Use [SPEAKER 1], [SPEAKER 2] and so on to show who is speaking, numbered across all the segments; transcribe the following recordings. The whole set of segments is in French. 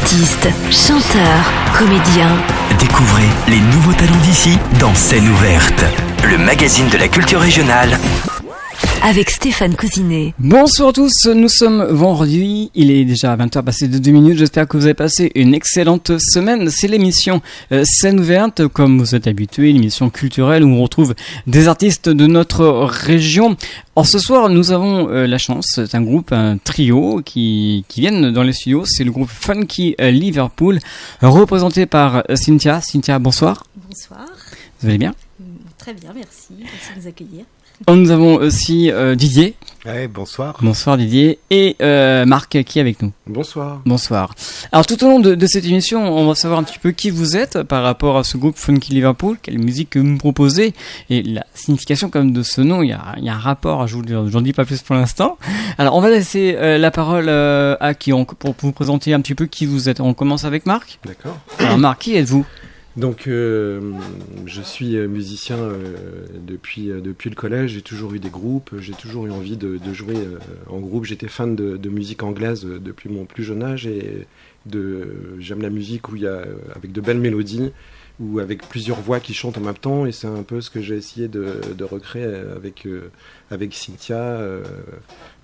[SPEAKER 1] Artistes, chanteurs, comédiens.
[SPEAKER 2] Découvrez les nouveaux talents d'ici dans Scène ouverte, le magazine de la culture régionale.
[SPEAKER 1] Avec Stéphane Cousinet.
[SPEAKER 3] Bonsoir à tous, nous sommes vendredi, il est déjà 20h passé de 2 minutes, j'espère que vous avez passé une excellente semaine. C'est l'émission Scène ouverte, comme vous êtes habitués, l'émission culturelle où on retrouve des artistes de notre région. Alors ce soir, nous avons la chance, c'est un groupe, un trio qui viennent dans les studios, c'est le groupe Funky Liverpool, représenté par Cynthia. Cynthia, bonsoir.
[SPEAKER 4] Bonsoir.
[SPEAKER 3] Vous allez bien ?
[SPEAKER 4] Très bien, merci de nous accueillir.
[SPEAKER 3] Nous avons aussi Didier.
[SPEAKER 5] Ouais, bonsoir.
[SPEAKER 3] Bonsoir Didier. Et Marc qui est avec nous.
[SPEAKER 5] Bonsoir.
[SPEAKER 3] Bonsoir. Alors tout au long de cette émission, on va savoir un petit peu qui vous êtes par rapport à ce groupe Funky Liverpool, quelle musique que vous me proposez et la signification comme de ce nom. Il y a un rapport, j'en dis pas plus pour l'instant. Alors on va laisser la parole à qui pour vous présenter un petit peu qui vous êtes. On commence avec Marc.
[SPEAKER 5] D'accord.
[SPEAKER 3] Alors Marc, qui êtes-vous ?
[SPEAKER 5] Donc je suis musicien depuis le collège, j'ai toujours eu des groupes, j'ai toujours eu envie de jouer en groupe. J'étais fan de musique anglaise depuis mon plus jeune âge et j'aime la musique où il y a avec de belles mélodies ou avec plusieurs voix qui chantent en même temps, et c'est un peu ce que j'ai essayé de recréer avec Cynthia.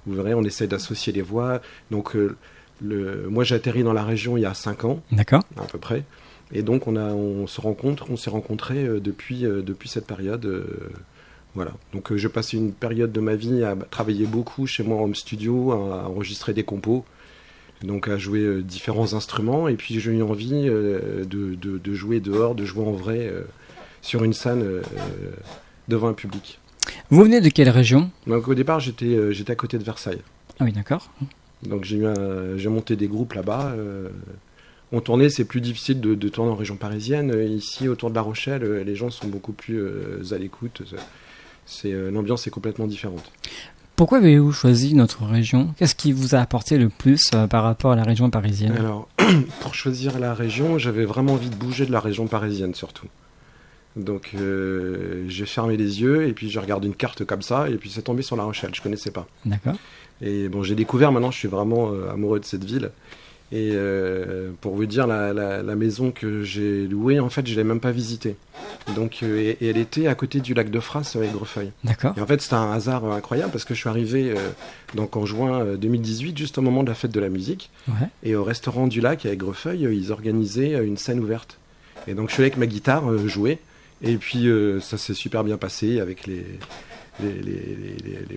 [SPEAKER 5] Vous verrez, on essaie d'associer les voix. Donc moi j'ai atterri dans la région il y a 5 ans.
[SPEAKER 3] D'accord.
[SPEAKER 5] À peu près. Et donc on s'est rencontrés depuis cette période. Voilà. Donc j'ai passé une période de ma vie à travailler beaucoup chez moi en home studio, à enregistrer des compos, donc à jouer différents instruments. Et puis j'ai eu envie de jouer dehors, de jouer en vrai sur une scène devant un public.
[SPEAKER 3] Vous venez de quelle région ?
[SPEAKER 5] Donc au départ j'étais à côté de Versailles.
[SPEAKER 3] Ah oui, d'accord.
[SPEAKER 5] Donc j'ai monté des groupes là-bas. On tournait, c'est plus difficile de tourner en région parisienne. Ici, autour de La Rochelle, les gens sont beaucoup plus à l'écoute. L'ambiance est complètement différente.
[SPEAKER 3] Pourquoi avez-vous choisi notre région ? Qu'est-ce qui vous a apporté le plus par rapport à la région parisienne ?
[SPEAKER 5] Alors, pour choisir la région, j'avais vraiment envie de bouger de la région parisienne, surtout. Donc, j'ai fermé les yeux et puis j'ai regardé une carte comme ça et puis c'est tombé sur La Rochelle. Je ne connaissais pas.
[SPEAKER 3] D'accord.
[SPEAKER 5] Et bon, j'ai découvert, maintenant je suis vraiment amoureux de cette ville. Et pour vous dire, la maison que j'ai louée, en fait, je ne l'ai même pas visitée. Donc, et elle était à côté du lac de Fras, à Aigrefeuille.
[SPEAKER 3] D'accord.
[SPEAKER 5] Et en fait, c'était un hasard incroyable parce que je suis arrivé donc en juin 2018, juste au moment de la fête de la musique.
[SPEAKER 3] Ouais.
[SPEAKER 5] Et au restaurant du lac à Aigrefeuille, ils organisaient une scène ouverte. Et donc, je suis allé avec ma guitare jouer. Et puis, ça s'est super bien passé avec les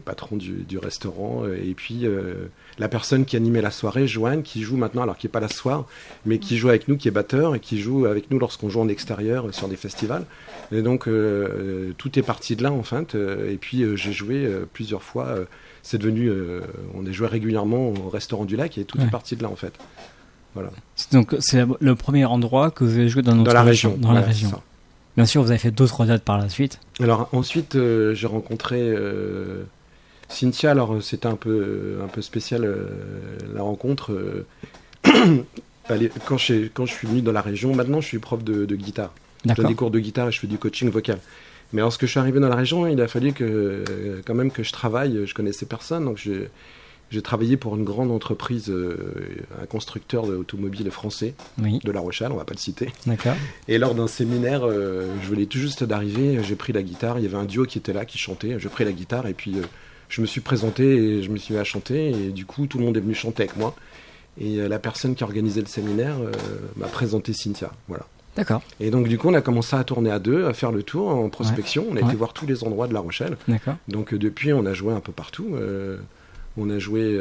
[SPEAKER 5] patrons du restaurant, et puis la personne qui animait la soirée, Joanne, qui joue maintenant, alors qui n'est pas là ce soir, mais qui joue avec nous, qui est batteur et qui joue avec nous lorsqu'on joue en extérieur sur des festivals. Et donc tout est parti de là en fait, et puis j'ai joué plusieurs fois, c'est devenu, on est joué régulièrement au restaurant du lac et tout est parti de là en fait. Voilà.
[SPEAKER 3] Donc c'est le premier endroit que vous avez joué dans notre région. Dans la région. Ça. Bien sûr, vous avez fait d'autres dates par la suite. Alors
[SPEAKER 5] ensuite, j'ai rencontré Cynthia. Alors c'était un peu spécial la rencontre. Quand je suis venu dans la région, maintenant je suis prof de guitare. Je donne des cours de guitare et je fais du coaching vocal. Mais lorsque je suis arrivé dans la région, il a fallu quand même que je travaille. Je connaissais personne, donc j'ai travaillé pour une grande entreprise, un constructeur d'automobiles français, de La Rochelle, on ne va pas le citer. D'accord. Et lors d'un séminaire, je venais tout juste d'arriver, j'ai pris la guitare, il y avait un duo qui était là, qui chantait, j'ai pris la guitare et puis je me suis présenté et je me suis mis à chanter et du coup tout le monde est venu chanter avec moi. Et la personne qui organisait le séminaire m'a présenté Cynthia, voilà. D'accord. Et donc du coup on a commencé à tourner à deux, à faire le tour en prospection, on a été voir tous les endroits de La Rochelle. D'accord. Donc depuis on a joué un peu partout. On a joué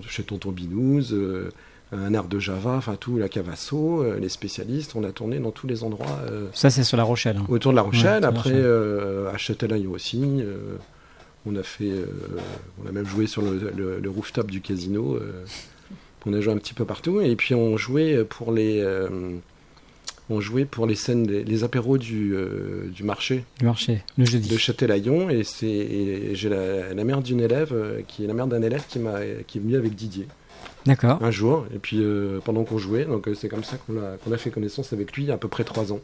[SPEAKER 5] chez Tonton Binouze, un air de Java, enfin tout, la Cavasso, les spécialistes. On a tourné dans tous les endroits.
[SPEAKER 3] Ça, c'est sur La Rochelle. Hein.
[SPEAKER 5] Autour de La Rochelle. Ouais, après, à Châtelaillon aussi. On a même joué sur le rooftop du casino. On a joué un petit peu partout. Et puis, on jouait pour les scènes, les apéros du marché. Du marché, le jeudi. De Châtelaillon. Et j'ai la mère d'une élève, qui est la mère d'un élève qui est venu avec Didier. D'accord. Un jour. Et puis pendant qu'on jouait, donc c'est comme ça qu'on a fait connaissance avec lui il y a à peu près 3 ans.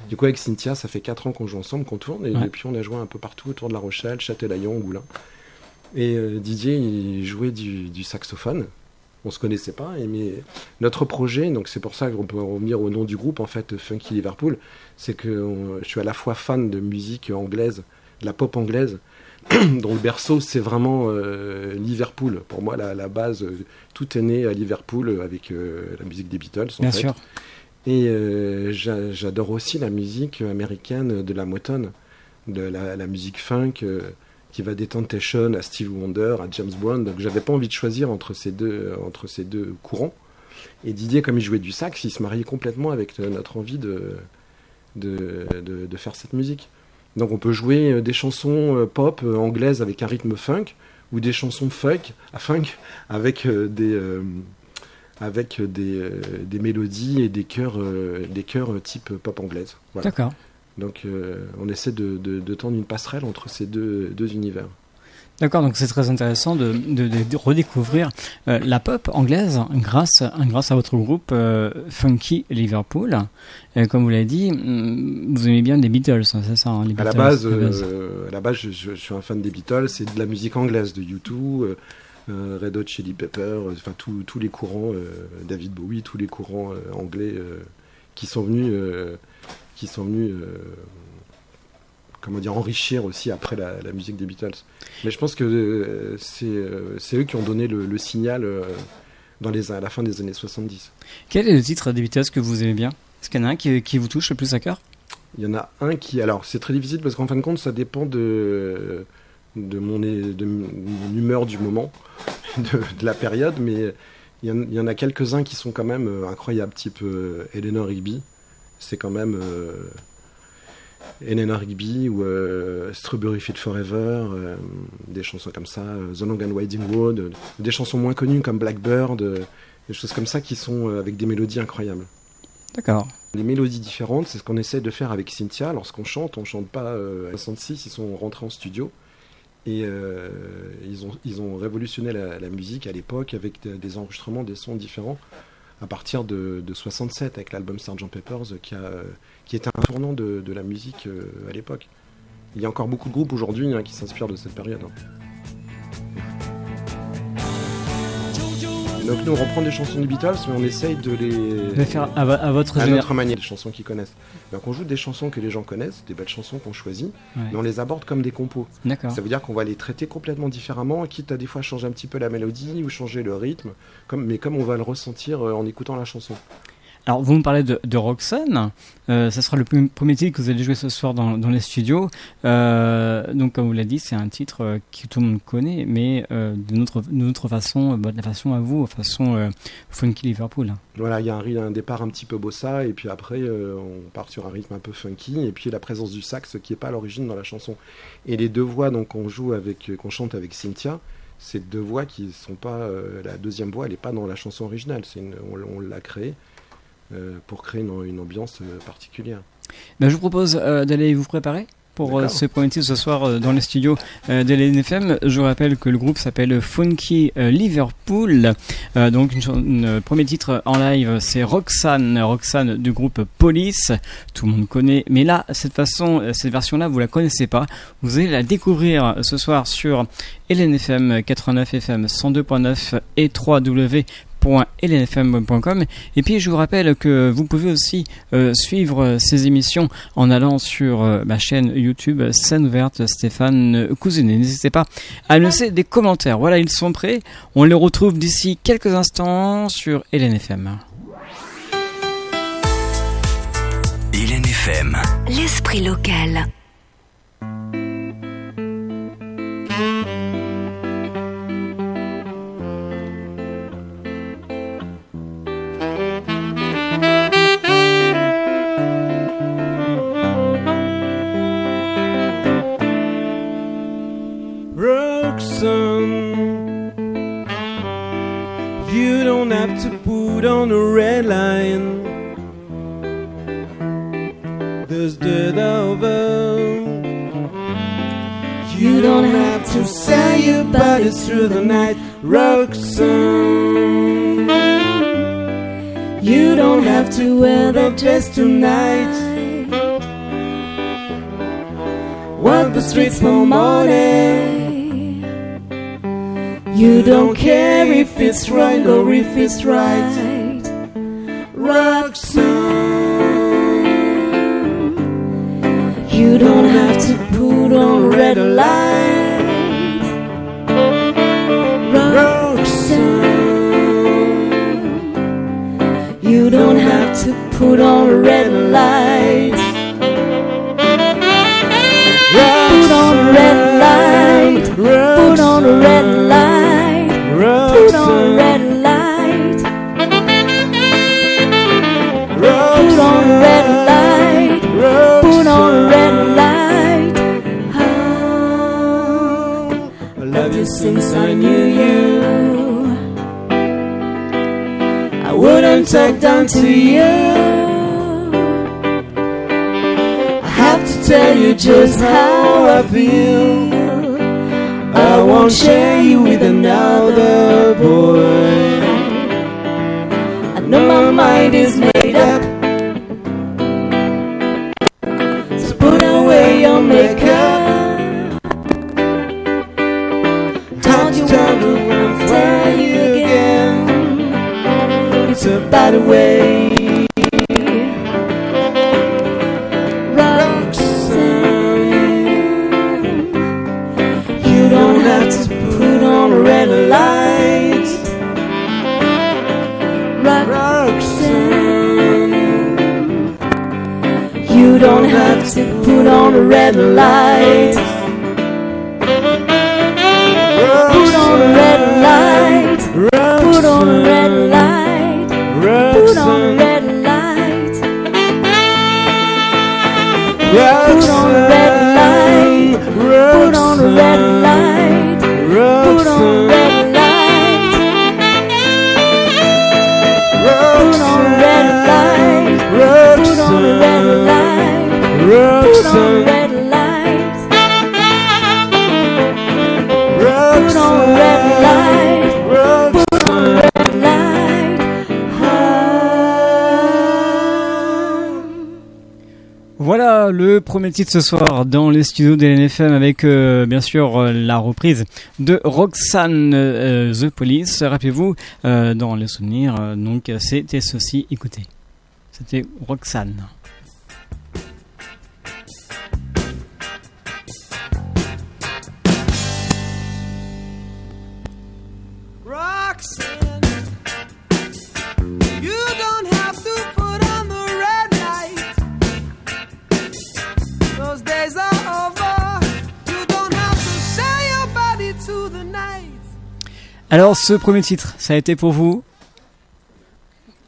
[SPEAKER 5] Du coup, avec Cynthia, ça fait 4 ans qu'on joue ensemble, qu'on tourne. Et depuis, on a joué un peu partout autour de La Rochelle, Châtelaillon, Angoulins. Et Didier, il jouait du saxophone. on se connaissait pas. Mais notre projet, donc c'est pour ça qu'on peut revenir au nom du groupe, en fait, Funky Liverpool, c'est que je suis à la fois fan de musique anglaise, de la pop anglaise, dont le berceau, c'est vraiment Liverpool. Pour moi, la base, tout est né à Liverpool avec la musique des Beatles, en
[SPEAKER 3] Bien
[SPEAKER 5] fait.
[SPEAKER 3] sûr.
[SPEAKER 5] Et j'adore aussi la musique américaine de la Motown, de la musique funk qui va des Temptations à Stevie Wonder, à James Brown. Donc j'avais pas envie de choisir entre ces deux courants. Et Didier, comme il jouait du sax, il se mariait complètement avec notre envie de faire cette musique. Donc on peut jouer des chansons pop anglaises avec un rythme funk, ou des chansons funk avec des mélodies et des chœurs type pop anglaise. Voilà.
[SPEAKER 3] D'accord.
[SPEAKER 5] Donc on essaie de tendre une passerelle entre ces deux univers.
[SPEAKER 3] D'accord, donc c'est très intéressant de redécouvrir la pop anglaise grâce à votre groupe Funky Liverpool. Comme vous l'avez dit, vous aimez bien les Beatles, c'est ça, hein, les Beatles,
[SPEAKER 5] à la base, je suis un fan des Beatles, c'est de la musique anglaise, de U2, Red Hot Chili Peppers, enfin tous les courants, David Bowie, tous les courants anglais qui sont venus comment dire, enrichir aussi après la musique des Beatles. Mais je pense que c'est eux qui ont donné le signal à la fin des années 70.
[SPEAKER 3] Quel est le titre des Beatles que vous aimez bien ? Est-ce qu'il y en a un qui vous touche le plus à cœur ?
[SPEAKER 5] Il y en a un qui... Alors, c'est très difficile parce qu'en fin de compte, ça dépend de mon humeur du moment, de la période, mais il y en a quelques-uns qui sont quand même incroyables, type Eleanor Rigby. C'est quand même Eleanor Rigby ou Strawberry Fields Forever, des chansons comme ça, The Long and Winding Road, des chansons moins connues comme Blackbird, des choses comme ça qui sont avec des mélodies incroyables.
[SPEAKER 3] D'accord.
[SPEAKER 5] Les mélodies différentes, c'est ce qu'on essaie de faire avec Cynthia. Lorsqu'on chante, on chante pas à 66, ils sont rentrés en studio et ils ont révolutionné la musique à l'époque avec des enregistrements, des sons différents à partir de 67 avec l'album Sgt Pepper's qui était un tournant de la musique à l'époque. Il y a encore beaucoup de groupes aujourd'hui qui s'inspirent de cette période. Donc nous on reprend des chansons des Beatles mais on essaye de les
[SPEAKER 3] faire à
[SPEAKER 5] notre manière, des chansons qu'ils connaissent. Donc on joue des chansons que les gens connaissent, des belles chansons qu'on choisit, mais on les aborde comme des compos.
[SPEAKER 3] D'accord.
[SPEAKER 5] Ça veut dire qu'on va les traiter complètement différemment, quitte à des fois changer un petit peu la mélodie ou changer le rythme, mais comme on va le ressentir en écoutant la chanson.
[SPEAKER 3] Alors, vous me parlez de Roxanne. Ça sera le premier titre que vous allez jouer ce soir dans les studios. Donc, comme vous l'avez dit, c'est un titre que tout le monde connaît, mais de notre façon, de la façon à vous, façon Funky Liverpool.
[SPEAKER 5] Voilà, il y a un départ un petit peu bossa, et puis après, on part sur un rythme un peu funky, et puis la présence du sax qui n'est pas à l'origine dans la chanson. Et les deux voix donc, qu'on chante avec Cynthia, c'est deux voix qui ne sont pas... la deuxième voix, elle n'est pas dans la chanson originale, on l'a créée. Pour créer une ambiance particulière.
[SPEAKER 3] Ben, je vous propose d'aller vous préparer pour ce premier titre ce soir dans les studios d'LNFM. Je vous rappelle que le groupe s'appelle Funky Liverpool. Donc le premier titre en live c'est Roxanne du groupe Police. Tout le monde connaît, mais là cette version-là vous la connaissez pas. Vous allez la découvrir ce soir sur LNFM 89 FM 102.9 et 3w.lnfm.com. Et puis je vous rappelle que vous pouvez aussi suivre ces émissions en allant sur ma chaîne YouTube Scène Ouverte Stéphane Cousinet. N'hésitez pas à laisser des commentaires. Voilà, ils sont prêts. On les retrouve d'ici quelques instants sur LNFM.
[SPEAKER 2] LNFM.
[SPEAKER 1] L'esprit local.
[SPEAKER 6] You don't have to put on a red line. There's dirt over. You don't have to sell your body through the night, Roxanne. You don't have to wear that dress tonight. Walk the streets for money. You don't care if if it's right or if it's right. Roxanne, you don't have to put on red light. Roxanne, you don't have to put on red light. Put on red light. Put on red light. Put on red light. Put on red light. Put on red light. Oh, I love you since I knew you. I wouldn't talk down to you. I have to tell you just how I feel. I won't share you with another boy. I know my mind is made up. So put away your makeup. Don't you wonder when I'm telling you again? It's a bad way. Red light. Roxanne, you don't have to put on a red light. Put on a red light. Put on a red light. Put on a red light. Put on a red light. Put on a red light. Put on red light. Put on red light. Put on red light. Put on red light. Put on red light. Put on red light.
[SPEAKER 3] Voilà le premier titre ce soir dans les studios de l'NFM avec bien sûr la reprise de Roxanne, The Police. Rappelez-vous dans les souvenirs, donc c'était ceci, écoutez, c'était Roxanne. Alors, ce premier titre, ça a été pour vous?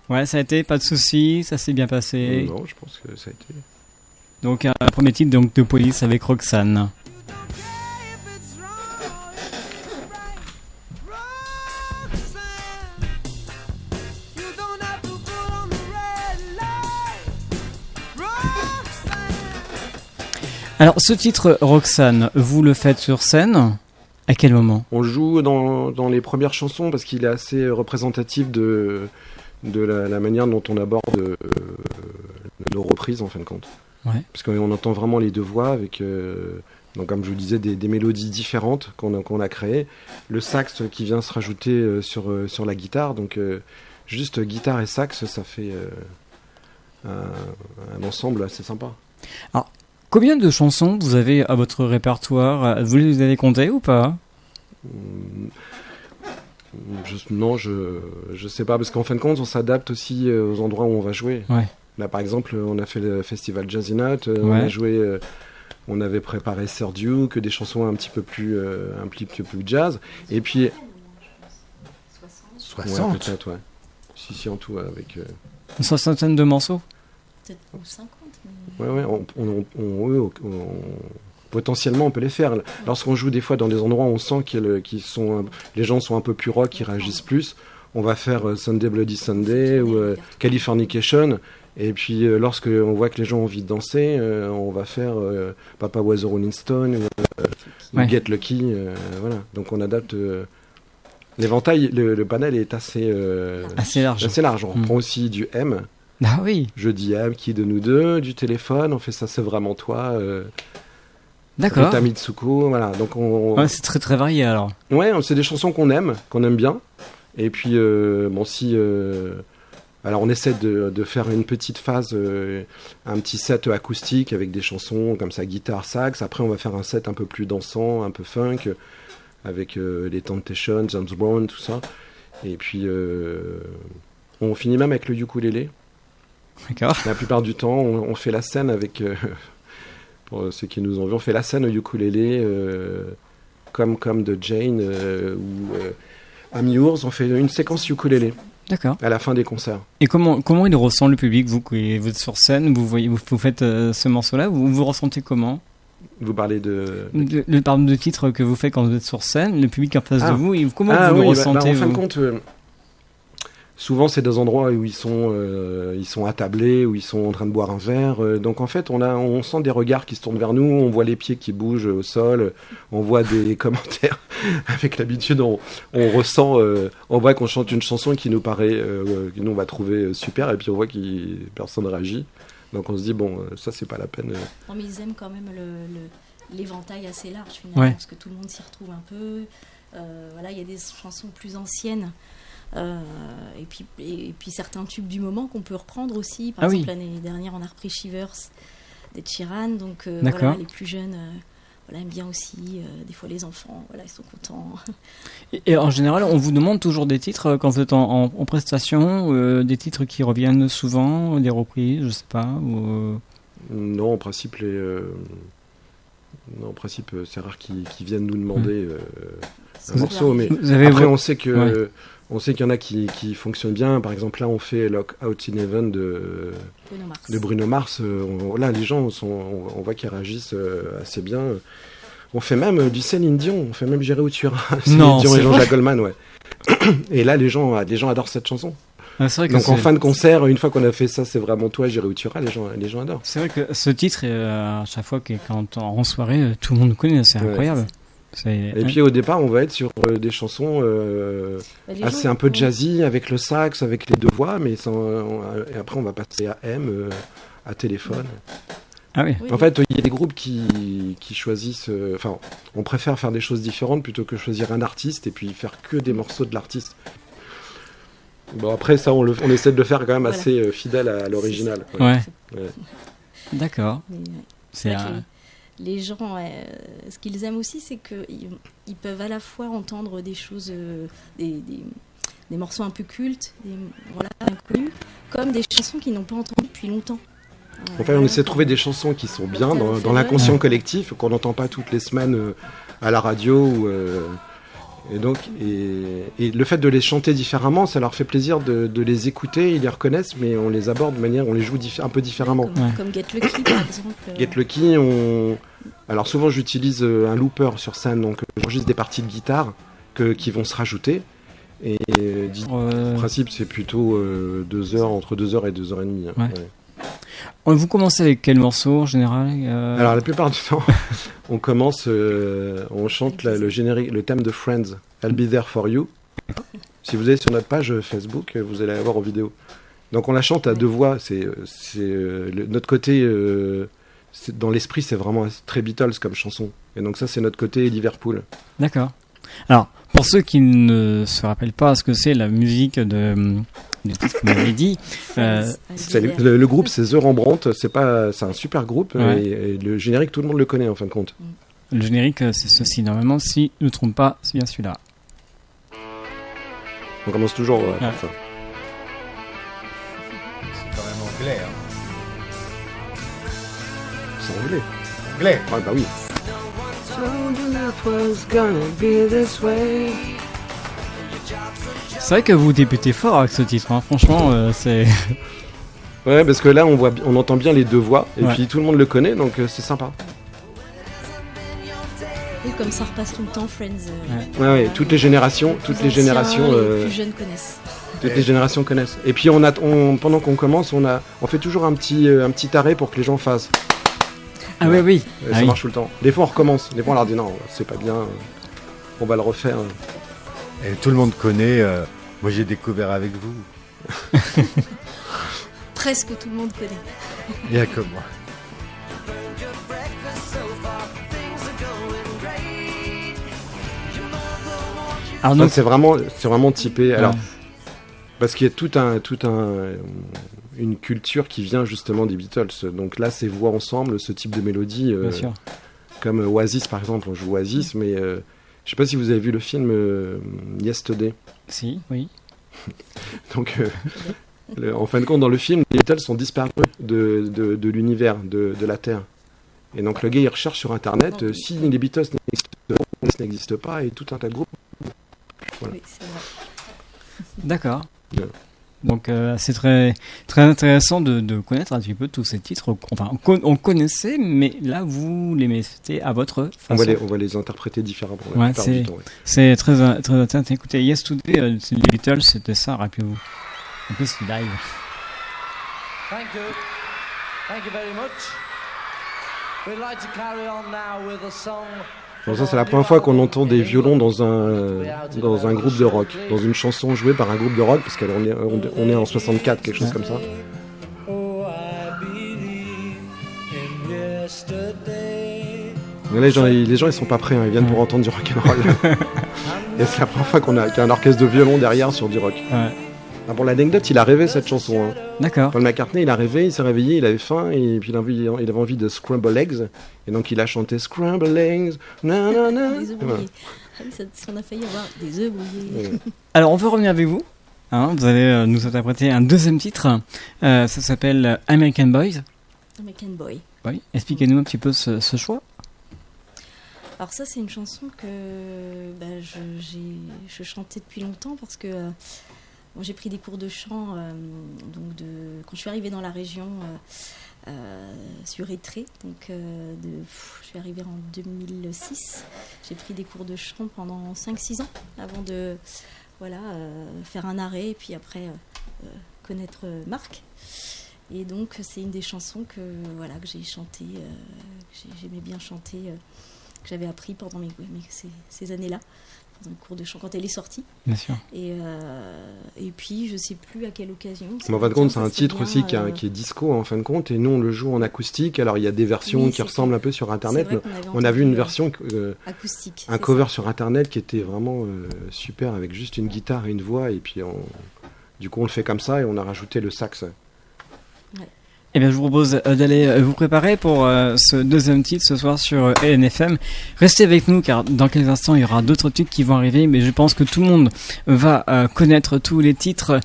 [SPEAKER 3] Ouais, ça a été, pas de soucis, ça s'est bien passé.
[SPEAKER 5] Non, je pense que ça a été.
[SPEAKER 3] Donc, un premier titre donc, de Police avec Roxanne. Alors, ce titre, Roxanne, vous le faites sur scène? À quel moment?
[SPEAKER 5] On joue dans les premières chansons parce qu'il est assez représentatif de la manière dont on aborde nos reprises en fin de compte.
[SPEAKER 3] Ouais.
[SPEAKER 5] Parce qu'on entend vraiment les deux voix avec, donc comme je vous disais, des mélodies différentes qu'on a créées. Le sax qui vient se rajouter sur la guitare. Donc juste guitare et sax, ça fait un ensemble assez sympa.
[SPEAKER 3] Alors, combien de chansons vous avez à votre répertoire? Vous les avez comptées ou pas?
[SPEAKER 5] Non, je sais pas, parce qu'en fin de compte, on s'adapte aussi aux endroits où on va jouer.
[SPEAKER 3] Ouais.
[SPEAKER 5] Là, par exemple, on a fait le festival Jazzy Note,
[SPEAKER 3] ouais.
[SPEAKER 5] On a joué, on avait préparé Sir Duke, des chansons un petit peu plus jazz. Et puis...
[SPEAKER 7] 60
[SPEAKER 5] ouais, peut-être, ouais. Si, en tout, avec...
[SPEAKER 3] Une soixantaine de morceaux?
[SPEAKER 4] Peut-être 50.
[SPEAKER 5] Ouais, potentiellement on peut les faire. Lorsqu'on joue des fois dans des endroits où on sent les gens sont un peu plus rock, qui réagissent plus, on va faire Sunday Bloody Sunday ou Californication, et puis lorsque on voit que les gens ont envie de danser, on va faire Papa Was a Rolling Stone ou Get Lucky, voilà. Donc on adapte l'éventail, le panel est assez large. On prend aussi du M.
[SPEAKER 3] Ah oui.
[SPEAKER 5] Je dis M, qui de nous deux, du téléphone, on fait ça, c'est vraiment toi.
[SPEAKER 3] D'accord.
[SPEAKER 5] Rita Mitsuko, voilà. Donc
[SPEAKER 3] ouais, c'est très très varié alors.
[SPEAKER 5] Ouais, c'est des chansons qu'on aime bien. Et puis, alors on essaie de faire une petite phase, un petit set acoustique avec des chansons comme ça, guitare, sax. Après, on va faire un set un peu plus dansant, un peu funk, avec les Temptations, James Brown, tout ça. Et puis, on finit même avec le ukulélé.
[SPEAKER 3] D'accord.
[SPEAKER 5] La plupart du temps, on fait la scène avec, pour ceux qui nous ont vus, on fait la scène au ukulélé, comme de Jane ou Amy Yours, on fait une séquence ukulélé.
[SPEAKER 3] D'accord.
[SPEAKER 5] À la fin des concerts.
[SPEAKER 3] Et comment il ressent le public, vous êtes sur scène, vous faites ce morceau-là, vous ressentez comment?
[SPEAKER 5] Vous parlez
[SPEAKER 3] le parle de titre que vous faites quand vous êtes sur scène, le public en face de vous, comment vous le ressentez?
[SPEAKER 5] En fin de compte, souvent c'est des endroits où ils sont attablés, où ils sont en train de boire un verre. Donc en fait, on sent des regards qui se tournent vers nous, on voit les pieds qui bougent au sol, on voit des commentaires. Avec l'habitude, on ressent, on voit qu'on chante une chanson qui nous paraît, que nous on va trouver super, et puis on voit que personne ne réagit. Donc on se dit, bon, ça c'est pas la peine.
[SPEAKER 4] Non, mais ils aiment quand même l'éventail assez large finalement, parce que tout le monde s'y retrouve un peu. Voilà, il y a des chansons plus anciennes. Et puis certains tubes du moment qu'on peut reprendre aussi. Par exemple, l'année dernière, on a repris Shivers d'Ed Sheeran. Donc voilà, les plus jeunes aiment bien aussi. Des fois, les enfants, ils sont contents.
[SPEAKER 3] Et en général, on vous demande toujours des titres quand vous êtes en prestation, des titres qui reviennent souvent, des reprises, je sais pas.
[SPEAKER 5] Non, en principe, c'est rare qu'ils viennent nous demander un morceau. Mais après, on sait que. On sait qu'il y en a qui fonctionnent bien. Par exemple, là, on fait Lock Out in Heaven de Bruno Mars. Là, les gens, on voit qu'ils réagissent assez bien. On fait même du Céline Dion. On fait même J'irai où tu iras. Céline Dion et Jean-Jacques Goldman, ouais. Et là, les gens adorent cette chanson.
[SPEAKER 3] Ah, c'est vrai que
[SPEAKER 5] donc en fin de concert, une fois qu'on a fait ça, c'est vraiment toi, J'irai où tu iras, les gens adorent.
[SPEAKER 3] C'est vrai que ce titre, à chaque fois quand en soirée, tout le monde le connaît. C'est incroyable.
[SPEAKER 5] Et puis au départ, on va être sur des chansons assez un peu jazzy, avec le sax, avec les deux voix, mais et après on va passer à à téléphone.
[SPEAKER 3] Ah oui.
[SPEAKER 5] En fait, il y a des groupes qui choisissent... on préfère faire des choses différentes plutôt que choisir un artiste et puis faire que des morceaux de l'artiste. Bon, après, ça, on essaie de le faire quand même assez fidèle à l'original.
[SPEAKER 3] Ouais. D'accord.
[SPEAKER 4] C'est les gens, ce qu'ils aiment aussi, c'est qu'ils peuvent à la fois entendre des choses, des morceaux un peu cultes, inconnus, comme des chansons qu'ils n'ont pas entendues depuis longtemps.
[SPEAKER 5] Enfin, on essaie de trouver des chansons qui sont bien dans l'inconscient collectif, qu'on n'entend pas toutes les semaines à la radio. Et le fait de les chanter différemment, ça leur fait plaisir de les écouter, ils les reconnaissent, mais on les aborde de manière, on les joue un peu différemment.
[SPEAKER 4] Comme Get Lucky par exemple.
[SPEAKER 5] Get Lucky, alors souvent j'utilise un looper sur scène, donc j'enregistre des parties de guitare qui vont se rajouter. Et en principe, c'est plutôt 2 heures, entre 2 heures et 2 heures et demie.
[SPEAKER 3] Ouais. Vous commencez avec quel morceau en général?
[SPEAKER 5] Alors la plupart du temps, on commence, on chante le générique, le thème de Friends, I'll Be There For You. Si vous allez sur notre page Facebook, vous allez la voir en vidéo. Donc on la chante à 2 voix. Notre côté, dans l'esprit, c'est vraiment très Beatles comme chanson. Et donc ça, c'est notre côté Liverpool.
[SPEAKER 3] D'accord. Alors, pour ceux qui ne se rappellent pas ce que c'est la musique du titre que vous m'avez dit,
[SPEAKER 5] le groupe c'est The Rembrandt, c'est un super groupe, et le générique tout le monde le connaît en fin de compte.
[SPEAKER 3] Le générique c'est ceci, normalement si je ne me trompe pas, c'est bien celui-là.
[SPEAKER 5] On commence toujours par ça.
[SPEAKER 7] C'est quand même anglais, hein.
[SPEAKER 5] C'est anglais.
[SPEAKER 7] Anglais.
[SPEAKER 5] Ah bah oui.
[SPEAKER 3] C'est vrai que vous débutez fort avec ce titre, hein. Franchement, c'est...
[SPEAKER 5] Ouais, parce que là, on entend bien les 2 voix, et puis tout le monde le connaît, donc c'est sympa.
[SPEAKER 4] Oui, comme ça repasse tout le temps, Friends.
[SPEAKER 5] Ouais, toutes les générations, les plus
[SPEAKER 4] jeunes connaissent.
[SPEAKER 5] Toutes les générations connaissent. Et puis pendant qu'on commence, on fait toujours un petit arrêt pour que les gens fassent.
[SPEAKER 3] Ah oui.
[SPEAKER 5] Ça marche tout le temps. Des fois, on recommence. Des fois, on leur dit non, c'est pas bien. On va le refaire.
[SPEAKER 7] Et tout le monde connaît. Moi, j'ai découvert avec vous.
[SPEAKER 4] Presque tout le monde connaît.
[SPEAKER 7] Il y a que moi.
[SPEAKER 5] Alors donc, c'est vraiment typé. Alors, parce qu'il y a une culture qui vient justement des Beatles. Donc là, c'est voix ensemble, ce type de mélodie.
[SPEAKER 3] Bien sûr.
[SPEAKER 5] Comme Oasis, par exemple, on joue Oasis, mais je sais pas si vous avez vu le film Yesterday.
[SPEAKER 3] Si, oui.
[SPEAKER 5] Donc, en fin de compte, dans le film, les Beatles sont disparus de l'univers, de la Terre. Et donc, le gars, il recherche sur Internet si les Beatles n'existent pas, et tout un tas de groupes. Voilà.
[SPEAKER 4] Oui, c'est vrai.
[SPEAKER 3] D'accord. Yeah. Donc c'est très très intéressant de connaître un petit peu tous ces titres. Enfin, on connaissait, mais là vous les mettez à votre façon.
[SPEAKER 5] On va les interpréter différemment.
[SPEAKER 3] Ouais, c'est très intéressant. Écoutez, Yesterday, c'est les Beatles, c'était ça, rappelez-vous. En plus, c'est live.
[SPEAKER 8] Thank you very much. We'd like to carry on now with a song.
[SPEAKER 5] Bon, ça, c'est la première fois qu'on entend des violons dans un groupe de rock, dans une chanson jouée par un groupe de rock, parce qu'on est en 64, quelque chose comme ça. Mais là, les gens ils sont pas prêts, hein, ils viennent pour entendre du rock'n'roll. Et c'est la première fois qu'il y a un orchestre de violon derrière sur du rock.
[SPEAKER 3] Ouais.
[SPEAKER 5] Ah, pour l'anecdote, il a rêvé cette chanson. Hein.
[SPEAKER 3] D'accord.
[SPEAKER 5] Paul McCartney, il a rêvé, il s'est réveillé, il avait faim, et puis il avait envie de Scramble Eggs, et donc il a chanté Scramble Eggs, na na na.
[SPEAKER 4] Des œufs brouillés. Ah oui, on a failli avoir des œufs brouillés.
[SPEAKER 3] Ouais. Alors, on veut revenir avec vous. Hein, vous allez nous interpréter un deuxième titre. Ça s'appelle American Boys.
[SPEAKER 4] American Boy.
[SPEAKER 3] Oui. Expliquez-nous un petit peu ce choix.
[SPEAKER 4] Alors ça, c'est une chanson que je chantais depuis longtemps parce que j'ai pris des cours de chant quand je suis arrivée dans la région sur Étré. Donc je suis arrivée en 2006. J'ai pris des cours de chant pendant 5-6 ans avant de faire un arrêt et puis après connaître Marc. Et donc c'est une des chansons que j'ai chanté, j'aimais bien chanter, que j'avais appris pendant ces années-là, dans le cours de chant quand elle est sortie.
[SPEAKER 3] Bien sûr.
[SPEAKER 4] Et puis je sais plus à quelle occasion.
[SPEAKER 5] Mais en fin de compte, c'est un titre aussi qui est disco en fin de compte, et nous on le joue en acoustique. Alors il y a des versions qui ressemblent un peu sur Internet. On a vu une version
[SPEAKER 4] acoustique,
[SPEAKER 5] un cover sur Internet qui était vraiment super, avec juste une guitare et une voix, et puis du coup on le fait comme ça et on a rajouté le sax.
[SPEAKER 3] Eh bien, je vous propose d'aller vous préparer pour ce deuxième titre ce soir sur LNFM. Restez avec nous car dans quelques instants il y aura d'autres titres qui vont arriver, mais je pense que tout le monde va connaître tous les titres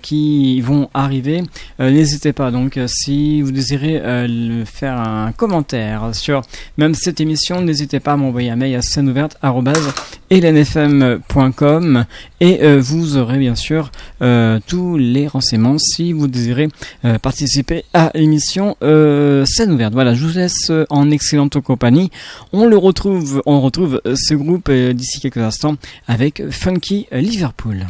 [SPEAKER 3] qui vont arriver. N'hésitez pas donc si vous désirez faire un commentaire sur même cette émission, n'hésitez pas à m'envoyer un mail à sceneouverte@lnfm.com et vous aurez bien sûr tous les renseignements si vous désirez participer à l'émission Scène ouverte. Voilà, je vous laisse en excellente compagnie. On retrouve ce groupe d'ici quelques instants avec Funky Liverpool.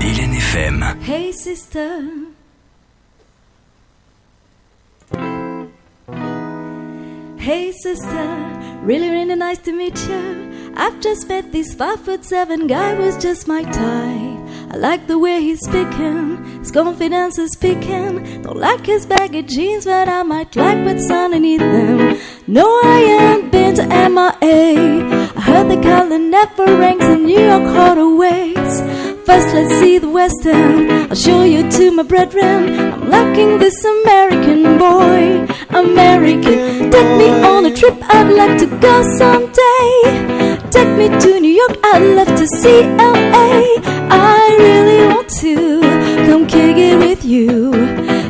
[SPEAKER 2] LNFM.
[SPEAKER 4] Hey sister, hey sister, really really nice to meet you. I've just met this 5'7" guy who's just my type. I like the way he's speaking, his confidence is speaking. Don't like his baggy jeans, but I might like what's underneath them. No, I ain't been to MIA. I heard the color never ranks in New York Hotaways. First, let's see the West End. I'll show you to my brethren. I'm liking this American boy. American, take me on a trip. I'd like to go someday. Take me to New York. I'd love to see LA. I really want to come kick it with you.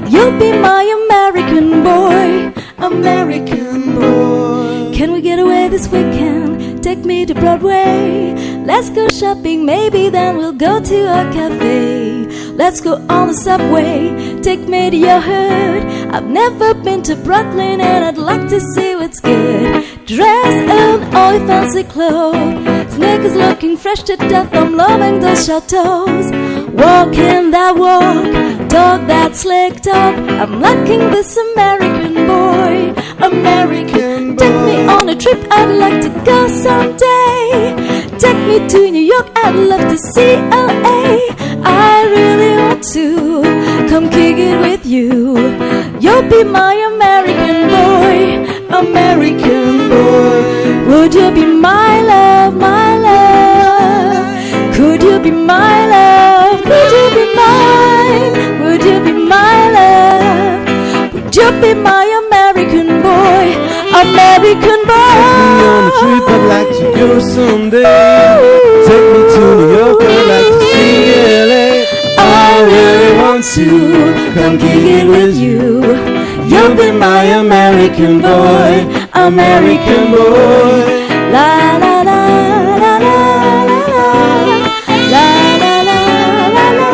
[SPEAKER 4] You'll be my American boy. American boy. Can we get away this weekend? Take me to Broadway. Let's go shopping, maybe then we'll go to a cafe. Let's go on the subway, take me to your hood. I've never been to Brooklyn and I'd like to see what's good. Dress in all your fancy clothes, sneakers looking fresh to death. I'm loving those chateaus. Walking that walk, talk that slick talk. I'm liking this American boy. American, take me on a trip. I'd like to go someday. Take me to New York. I'd love to see LA. I really want to come kick it with you. You'll be my American boy. American boy. Would you be my love?
[SPEAKER 6] someday. Take me to New York, I'd like to see LA. I really want to come kick it with you. You'll be my American boy, American boy. La la la la la la la la la la la.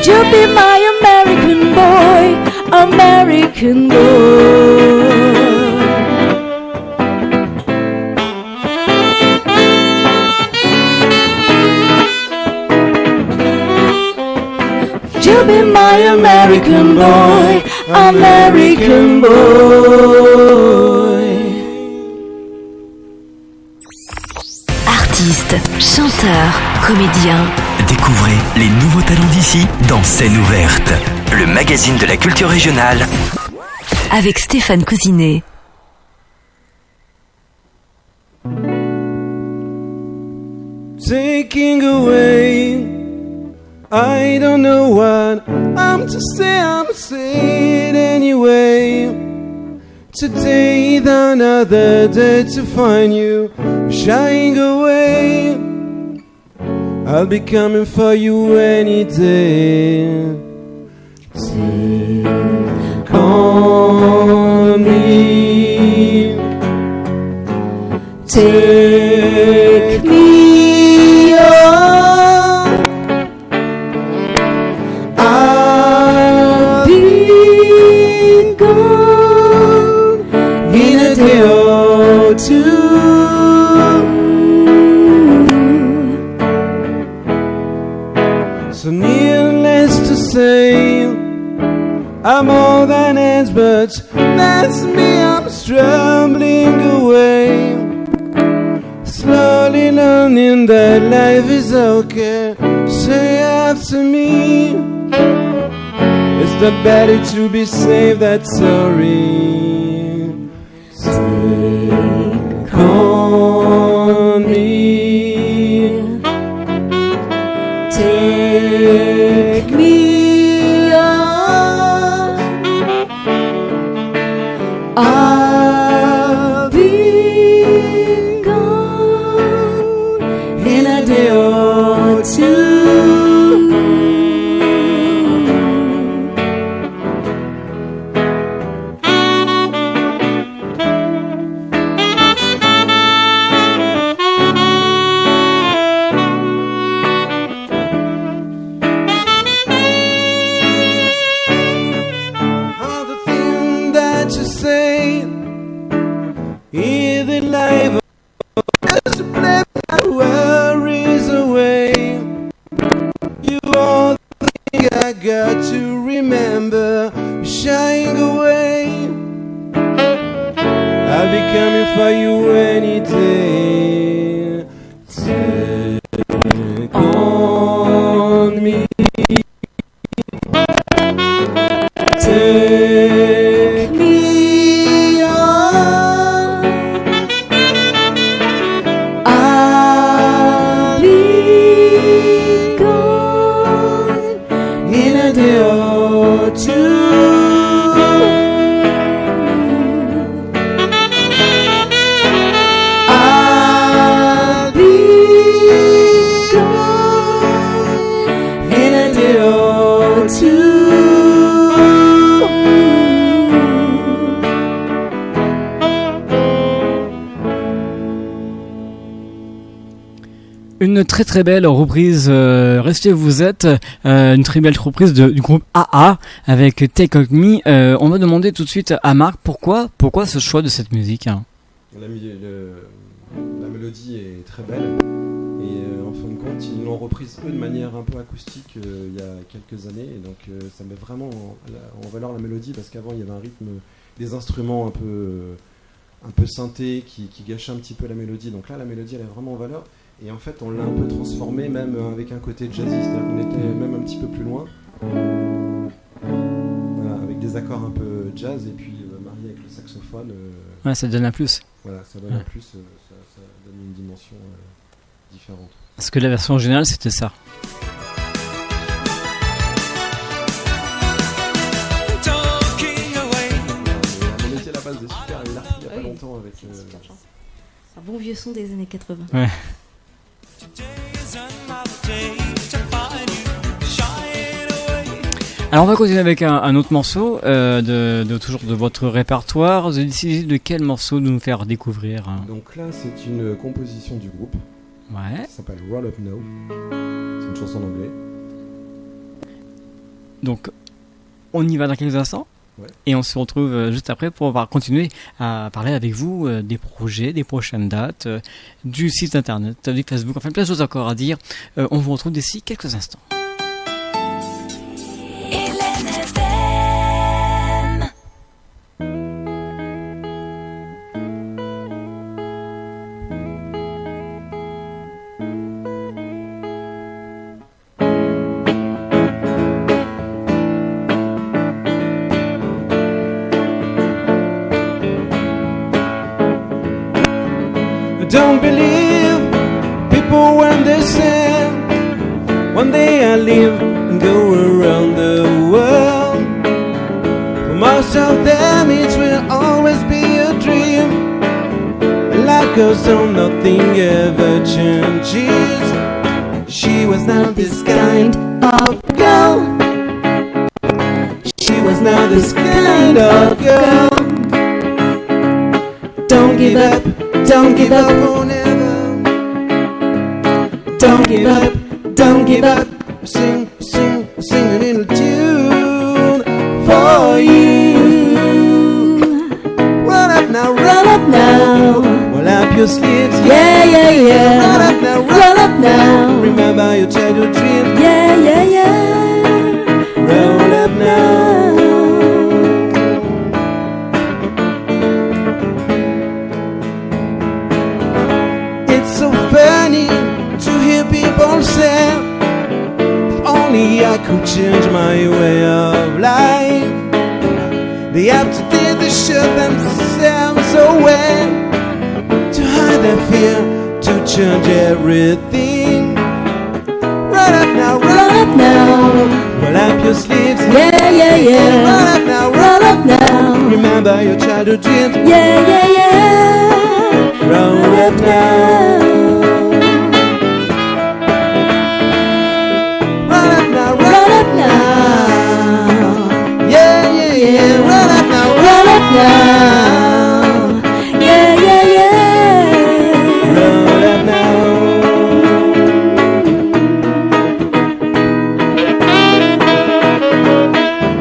[SPEAKER 6] You'll be my American boy, American boy. You'll be my American boy, American boy.
[SPEAKER 1] Artistes, chanteurs, comédiens.
[SPEAKER 2] Découvrez les nouveaux talents d'ici dans Scène ouverte, le magazine de la culture régionale.
[SPEAKER 1] Avec Stéphane Cousinet.
[SPEAKER 6] Taking away, I don't know what I'm to say, I'm saying anyway. Today is another day to find you shying away. I'll be coming for you any day. Take on me, take me on. I'll be gone in a day or two. So needless to say, I'm more than ends, but that's me, I'm struggling away. Slowly learning that life is okay. Say after me, it's not better to be saved, that's sorry. Take on me, take me on. I'll be gone in a day or two. All the things that you say in the life just to play my worries away. You all think I got to remember shying away. I'll be coming for you any day. Take on me, take me on. I'll be gone in a day or two. I'll be gone in a day or two.
[SPEAKER 3] Une très très belle reprise, restez où vous êtes, une très belle reprise du groupe AA avec Take On Me. On va demander tout de suite à Marc pourquoi ce choix de cette musique, hein.
[SPEAKER 5] La mélodie est très belle et en fin de compte ils l'ont reprise eux de manière un peu acoustique il y a quelques années et donc ça met vraiment en valeur la mélodie parce qu'avant il y avait un rythme, des instruments un peu synthé qui gâchaient un petit peu la mélodie, donc là la mélodie elle est vraiment en valeur et en fait on l'a un peu transformé même avec un côté jazzy, c'est-à-dire qu'on était même un petit peu plus loin, voilà, avec des accords un peu jazz et puis marié avec le saxophone.
[SPEAKER 3] Ouais, ça donne un plus.
[SPEAKER 5] Voilà, ça donne un plus, ça donne une dimension différente.
[SPEAKER 3] Parce que la version originale, c'était ça.
[SPEAKER 5] La mélodie à la base est super. même temps avec.
[SPEAKER 4] Un bon vieux son des années 80.
[SPEAKER 3] Ouais. Alors on va continuer avec un autre morceau toujours de votre répertoire. Vous avez décidé de quel morceau de nous faire découvrir
[SPEAKER 5] Donc là c'est une composition du groupe.
[SPEAKER 3] Ouais.
[SPEAKER 5] Ça s'appelle Roll Up Now. C'est une chanson en anglais.
[SPEAKER 3] Donc on y va dans quelques instants.
[SPEAKER 5] Ouais.
[SPEAKER 3] Et on se retrouve juste après pour continuer à parler avec vous des projets, des prochaines dates, du site internet, du Facebook, enfin plein de choses encore à dire. On vous retrouve d'ici quelques instants.
[SPEAKER 6] Don't believe people when they say one day I live and go around the world. For most of them it will always be a dream. Life goes on, nothing ever changes. She was not this kind of girl. She was not this kind of girl. Don't give up. Don't give up on ever. Don't give up, don't give up. Sing a little tune for you. Roll up now, roll up now. Roll up your sleeves, yeah, yeah, yeah. Roll up now, roll up now. Remember your childhood dreams, yeah, yeah, yeah. Roll up now. People say, if only I could change my way of life. They have to take the shut themselves away, to hide their fear, to change everything. Roll up now, roll up now. Roll up your sleeves, yeah, yeah, yeah. Roll up now, roll up now. Remember your childhood dreams, yeah, yeah, yeah. Roll up now. Yeah, roll up now, roll up now. Yeah, yeah, yeah. Roll up now.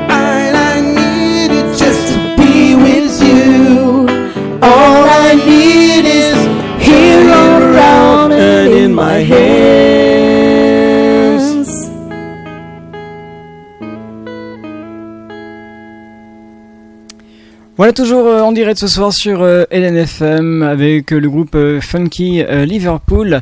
[SPEAKER 6] All I need is just to be with you. All I need is here around and in my hands.
[SPEAKER 3] Voilà, toujours en direct ce soir sur LNFM avec le groupe Funky Liverpool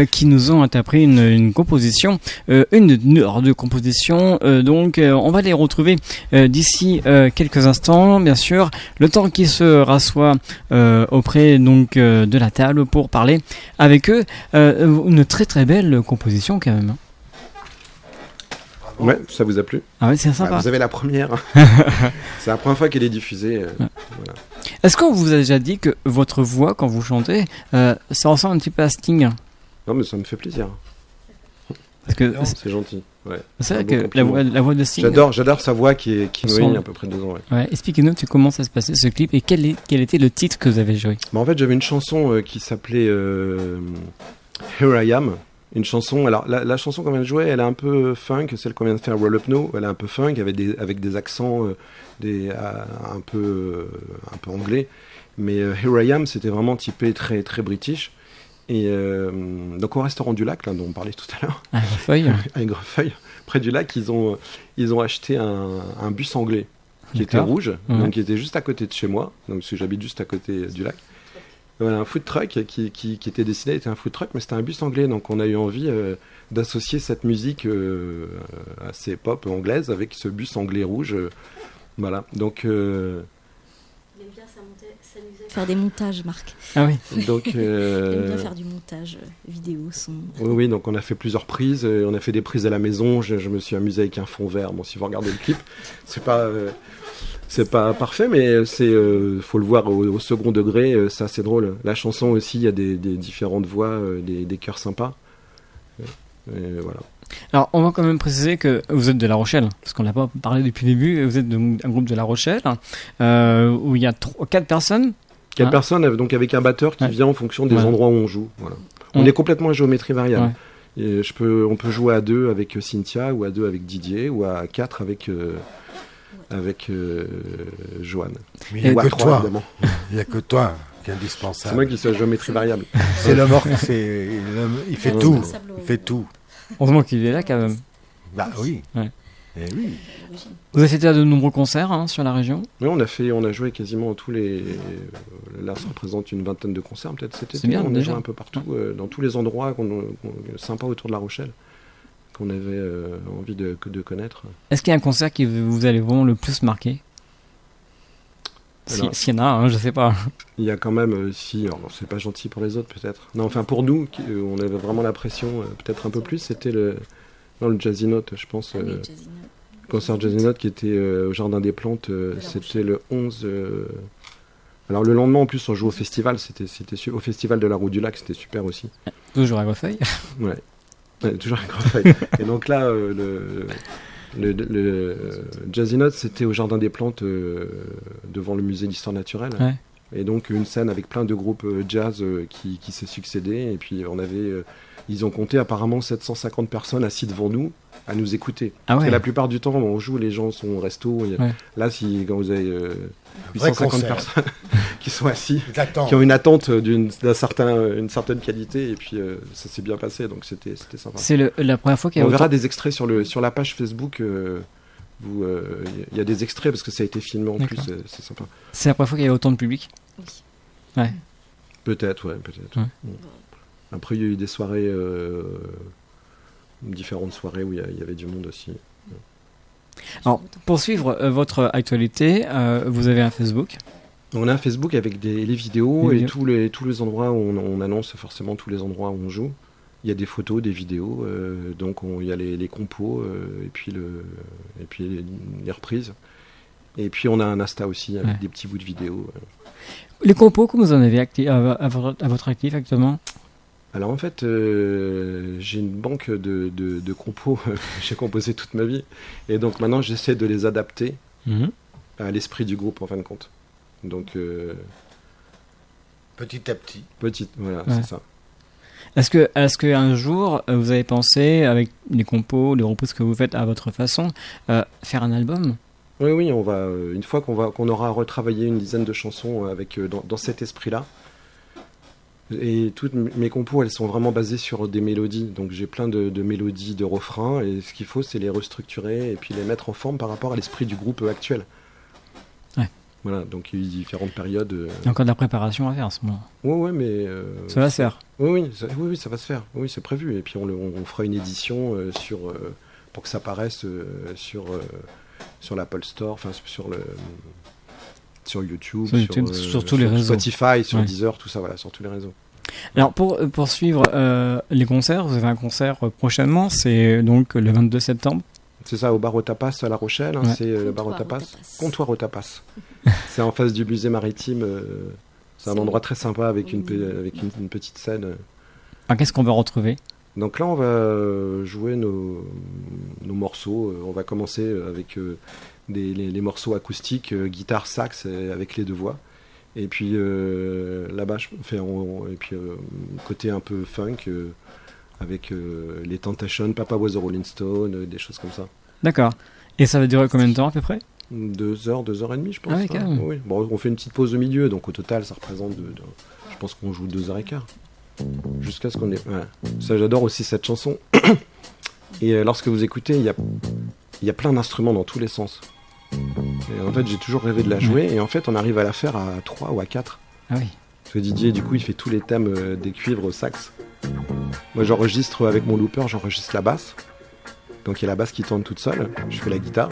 [SPEAKER 3] qui nous ont interprété une composition, une heure de composition. Donc on va les retrouver d'ici quelques instants, bien sûr, le temps qu'ils se rassoient auprès donc de la table pour parler avec eux. Une très très belle composition quand même.
[SPEAKER 5] Ouais, ça vous a plu?
[SPEAKER 3] Ah ouais, c'est sympa.
[SPEAKER 5] Bah, vous avez la première. C'est la première fois qu'elle est diffusée.
[SPEAKER 3] Ouais.
[SPEAKER 5] Voilà.
[SPEAKER 3] Est-ce qu'on vous a déjà dit que votre voix, quand vous chantez, ça ressemble un petit peu à Sting?
[SPEAKER 5] Non, mais ça me fait plaisir.
[SPEAKER 3] Parce que
[SPEAKER 5] c'est gentil. Ouais.
[SPEAKER 3] C'est vrai que la voix de Sting.
[SPEAKER 5] J'adore sa voix qui nourrit à peu près 2 ans. Ouais.
[SPEAKER 3] Ouais. Expliquez-nous comment ça se passait ce clip et quel était le titre que vous avez joué.
[SPEAKER 5] Bah, en fait, j'avais une chanson qui s'appelait Here I Am. Une chanson, alors la chanson qu'on vient de jouer, elle est un peu funk, celle qu'on vient de faire, Roll Up Now, elle est un peu funk, avec des accents un peu anglais, mais Here I Am, c'était vraiment typé très, très british, et donc au restaurant du lac, là, dont on parlait tout à l'heure,
[SPEAKER 3] à Greffeuil,
[SPEAKER 5] près du lac, ils ont acheté un bus anglais, qui était rouge, donc qui était juste à côté de chez moi, donc parce que j'habite juste à côté du lac. Voilà, un food truck qui était dessiné, était un food truck, mais c'était un bus anglais, donc on a eu envie d'associer cette musique assez pop anglaise avec ce bus anglais rouge. Voilà, donc... Il
[SPEAKER 4] aime bien s'amuser à faire des montages, Marc.
[SPEAKER 3] Ah oui.
[SPEAKER 5] Donc,
[SPEAKER 4] il aime bien faire du montage vidéo, son...
[SPEAKER 5] Oui, donc on a fait plusieurs prises, on a fait des prises à la maison, je me suis amusé avec un fond vert. Bon, si vous regardez le clip, c'est C'est pas parfait, mais faut le voir au second degré, c'est assez drôle. La chanson aussi, il y a des différentes voix, des chœurs sympas. Et voilà.
[SPEAKER 3] Alors, on va quand même préciser que vous êtes de La Rochelle, parce qu'on n'a pas parlé depuis le début. Vous êtes un groupe de La Rochelle, où il y a 4 personnes.
[SPEAKER 5] 4 personnes, donc avec un batteur qui vient en fonction des endroits où on joue. Voilà. On est complètement à géométrie variable. Et on peut jouer à 2 avec Cynthia, ou à 2 avec Didier, ou à 4 avec Joanne.
[SPEAKER 7] Mais il n'y a que toi. Il n'y a que toi qui est indispensable.
[SPEAKER 5] C'est moi qui suis à géométrie variable.
[SPEAKER 7] C'est le mort, il fait tout. Il fait tout.
[SPEAKER 3] Heureusement qu'il est là quand même.
[SPEAKER 7] Bah oui.
[SPEAKER 3] Ouais.
[SPEAKER 7] Et oui.
[SPEAKER 3] Vous avez fait de nombreux concerts sur la région.
[SPEAKER 5] Oui, on a joué quasiment tous les. Là, ça représente une vingtaine de concerts peut-être cet été.
[SPEAKER 3] C'est bien,
[SPEAKER 5] on
[SPEAKER 3] déjà.
[SPEAKER 5] a joué un peu partout, dans tous les endroits sympas autour de La Rochelle, qu'on avait envie de connaître.
[SPEAKER 3] Est-ce qu'il y a un concert qui vous avez vraiment le plus marqué? S'il y en a, je sais pas.
[SPEAKER 5] Il y a quand même, c'est pas gentil pour les autres peut-être. Non, enfin pour nous, on avait vraiment la pression, peut-être un peu plus, c'était le Jazzy Note, je pense. Le concert Jazzy Note qui était au Jardin des Plantes, c'était le 11. Alors le lendemain en plus on joue au festival, c'était au festival de la Roue du Lac, c'était super aussi.
[SPEAKER 3] Toujours à Greffeuil.
[SPEAKER 5] Ouais, toujours à Greffeuil. Et donc là, le Jazzy Note, c'était au Jardin des Plantes, devant le musée d'histoire naturelle.
[SPEAKER 3] Ouais.
[SPEAKER 5] Et donc une scène avec plein de groupes jazz qui s'est succédé. Et puis ils ont compté apparemment 750 personnes assises devant nous à nous écouter. Parce que la plupart du temps, on joue, les gens sont au resto. Là, quand vous avez 850 personnes qui sont assis, qui ont une attente d'une certaine qualité, et puis ça s'est bien passé, donc c'était sympa.
[SPEAKER 3] C'est la première fois qu'il y a
[SPEAKER 5] On verra des extraits sur la page Facebook. Il y a des extraits parce que ça a été filmé en plus, c'est sympa.
[SPEAKER 3] C'est la première fois qu'il y a autant de public.
[SPEAKER 4] Oui.
[SPEAKER 3] Ouais.
[SPEAKER 5] Peut-être. Ouais. Après, il y a eu des soirées, différentes soirées où il y avait du monde aussi.
[SPEAKER 3] Alors, pour suivre votre actualité, vous avez un Facebook.
[SPEAKER 5] On a un Facebook avec les vidéos et tous les endroits où on annonce forcément tous les endroits où on joue. Il y a des photos, des vidéos, donc il y a les compos et puis les reprises. Et puis on a un Insta aussi avec des petits bouts de vidéos.
[SPEAKER 3] Les compos que vous en avez à votre actif actuellement?
[SPEAKER 5] Alors en fait, j'ai une banque de compos que j'ai composé toute ma vie. Et donc maintenant, j'essaie de les adapter à l'esprit du groupe, en fin de compte. Donc
[SPEAKER 7] petit à petit.
[SPEAKER 5] C'est ça.
[SPEAKER 3] Est-ce que un jour, vous avez pensé, avec les compos, les reprises que vous faites à votre façon, faire un album?
[SPEAKER 5] Oui, on va, une fois qu'on aura retravaillé une dizaine de chansons avec, dans cet esprit-là. Et toutes mes compos, elles sont vraiment basées sur des mélodies. Donc j'ai plein de mélodies, de refrains, et ce qu'il faut, c'est les restructurer et puis les mettre en forme par rapport à l'esprit du groupe actuel. Ouais. Voilà, donc il y a eu différentes périodes.
[SPEAKER 3] Il y a encore de la préparation à faire à ce moment.
[SPEAKER 5] Ouais, mais...
[SPEAKER 3] ça va se faire.
[SPEAKER 5] Oui, ça va se faire. Oui, c'est prévu. Et puis on fera une édition pour que ça apparaisse sur l'Apple Store, enfin sur YouTube,
[SPEAKER 3] sur tous les réseaux.
[SPEAKER 5] Spotify, sur Deezer, tout ça, voilà, sur tous les réseaux.
[SPEAKER 3] Alors pour suivre les concerts, vous avez un concert prochainement, c'est donc le 22 septembre.
[SPEAKER 5] C'est ça, au bar au Tapas à La Rochelle, c'est le bar au Tapas. Comptoir au Tapas. C'est en face du musée maritime, c'est un endroit très sympa avec une petite scène.
[SPEAKER 3] Alors, qu'est-ce qu'on va retrouver?
[SPEAKER 5] Donc là, on va jouer nos morceaux. On va commencer avec les morceaux acoustiques, guitare, sax, avec les 2 voix. Et puis là-bas, côté un peu funk, avec les Temptations, Papa Was a Rolling Stone, des choses comme ça.
[SPEAKER 3] D'accord. Et ça va durer combien de temps à peu près?
[SPEAKER 5] 2 heures, 2h30, je pense.
[SPEAKER 3] Ah oui, quand même.
[SPEAKER 5] Oui. Bon, on fait une petite pause au milieu, donc au total, ça représente, je pense qu'on joue 2h15. Jusqu'à ce qu'on ait... Voilà. Ça, j'adore aussi cette chanson. Et lorsque vous écoutez, il y a plein d'instruments dans tous les sens. Et en fait, j'ai toujours rêvé de la jouer, et en fait, on arrive à la faire à 3 ou à 4.
[SPEAKER 3] Ah oui.
[SPEAKER 5] Parce que Didier, du coup, il fait tous les thèmes des cuivres au sax. Moi, j'enregistre avec mon looper, j'enregistre la basse. Donc, il y a la basse qui tourne toute seule. Je fais la guitare.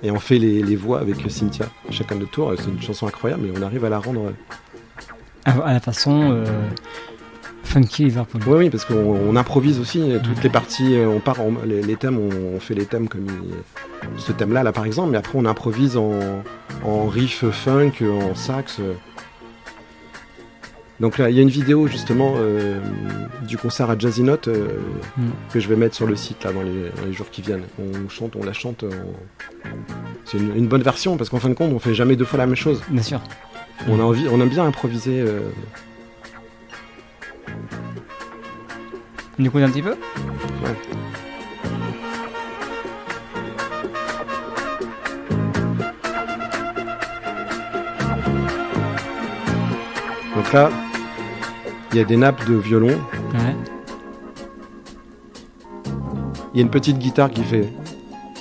[SPEAKER 5] Et on fait les voix avec Cynthia. Chacun de tour. C'est une chanson incroyable, mais on arrive à la rendre...
[SPEAKER 3] À la façon... funky Liverpool.
[SPEAKER 5] Oui, parce qu'on improvise aussi toutes les parties. On part les thèmes, on fait les thèmes comme ce thème-là, par exemple, mais après on improvise en riff funk, en sax. Donc là, il y a une vidéo justement du concert à Jazzy Note que je vais mettre sur le site là dans les jours qui viennent. On la chante. C'est une bonne version parce qu'en fin de compte, on fait jamais deux fois la même chose.
[SPEAKER 3] Bien sûr.
[SPEAKER 5] On aime bien improviser.
[SPEAKER 3] Du coup, un petit peu.
[SPEAKER 5] Ouais. Donc là, il y a des nappes de violon.
[SPEAKER 3] Ouais.
[SPEAKER 5] Il y a une petite guitare